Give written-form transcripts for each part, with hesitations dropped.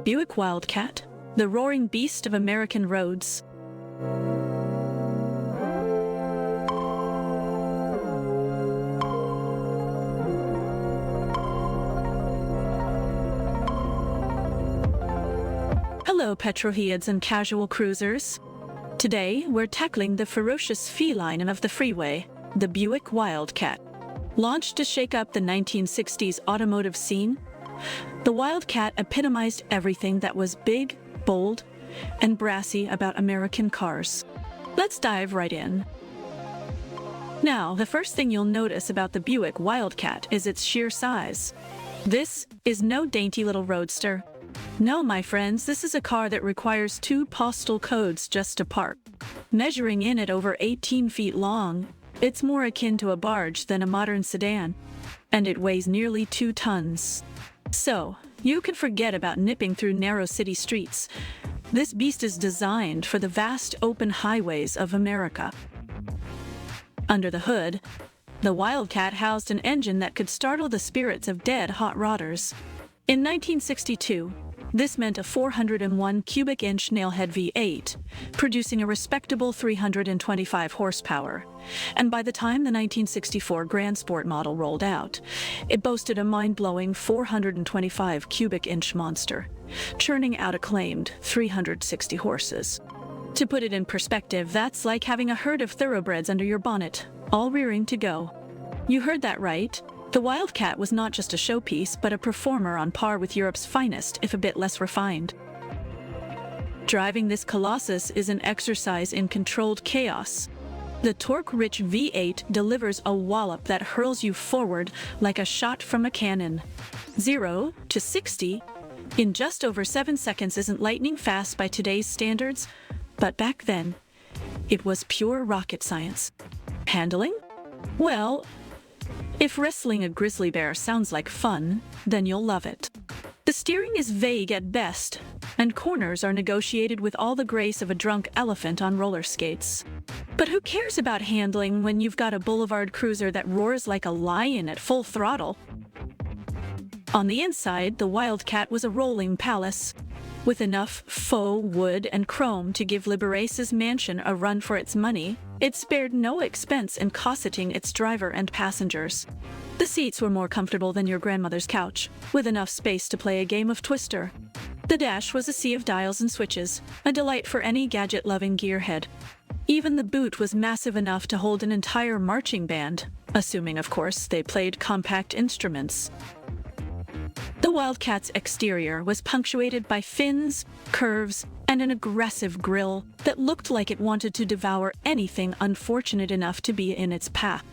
Buick Wildcat, the roaring beast of American roads. Hello, petrolheads and casual cruisers. Today, we're tackling the ferocious feline of the freeway, the Buick Wildcat. Launched to shake up the 1960s automotive scene, the Wildcat epitomized everything that was big, bold, and brassy about American cars. Let's dive right in. Now, the first thing you'll notice about the Buick Wildcat is its sheer size. This is no dainty little roadster. No, my friends, this is a car that requires 2 postal codes just to park. Measuring in at over 18 feet long, it's more akin to a barge than a modern sedan, and it weighs nearly 2 tons. So, you can forget about nipping through narrow city streets. This beast is designed for the vast open highways of America. Under the hood, the Wildcat housed an engine that could startle the spirits of dead hot rodders. In 1962, this meant a 401 cubic inch nailhead V8, producing a respectable 325 horsepower. And by the time the 1964 Grand Sport model rolled out, it boasted a mind-blowing 425 cubic inch monster, churning out acclaimed 360 horses. To put it in perspective, that's like having a herd of thoroughbreds under your bonnet, all rearing to go. You heard that right. The Wildcat was not just a showpiece, but a performer on par with Europe's finest, if a bit less refined. Driving this colossus is an exercise in controlled chaos. The torque-rich V8 delivers a wallop that hurls you forward like a shot from a cannon. 0 to 60 in just over 7 seconds isn't lightning fast by today's standards, but back then, it was pure rocket science. Handling? Well, if wrestling a grizzly bear sounds like fun, then you'll love it. The steering is vague at best, and corners are negotiated with all the grace of a drunk elephant on roller skates. But who cares about handling when you've got a boulevard cruiser that roars like a lion at full throttle? On the inside, the Wildcat was a rolling palace, with enough faux wood and chrome to give Liberace's mansion a run for its money. It spared no expense in cosseting its driver and passengers. The seats were more comfortable than your grandmother's couch, with enough space to play a game of Twister. The dash was a sea of dials and switches, a delight for any gadget-loving gearhead. Even the boot was massive enough to hold an entire marching band, assuming, of course, they played compact instruments. The Wildcat's exterior was punctuated by fins, curves, and an aggressive grille that looked like it wanted to devour anything unfortunate enough to be in its path.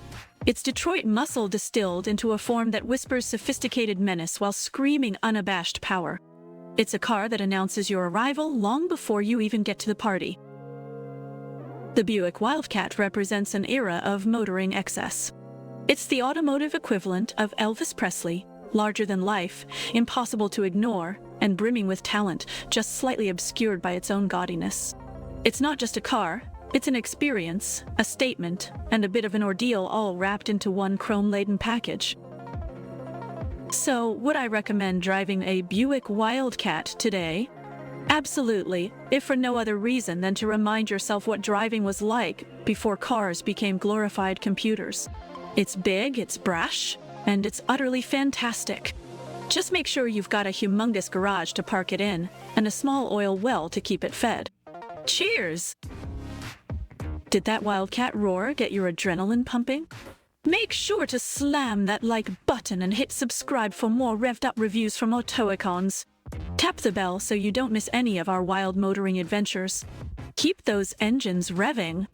It's Detroitmuscle distilled into a form that whispers sophisticated menace while screaming unabashed power. It's a car that announces your arrival long before you even get to the party. The Buick Wildcat represents an era of motoring excess. It's the automotive equivalent of Elvis Presley, larger than life, impossible to ignore, and brimming with talent, just slightly obscured by its own gaudiness. It's not just a car, it's an experience, a statement, and a bit of an ordeal all wrapped into one chrome-laden package. So, would I recommend driving a Buick Wildcat today? Absolutely, if for no other reason than to remind yourself what driving was like before cars became glorified computers. It's big, it's brash, and it's utterly fantastic. Just make sure you've got a humongous garage to park it in, and a small oil well to keep it fed. Cheers! Did that Wildcat roar get your adrenaline pumping? Make sure to slam that like button and hit subscribe for more revved up reviews from Autoicons. Tap the bell so you don't miss any of our wild motoring adventures. Keep those engines revving.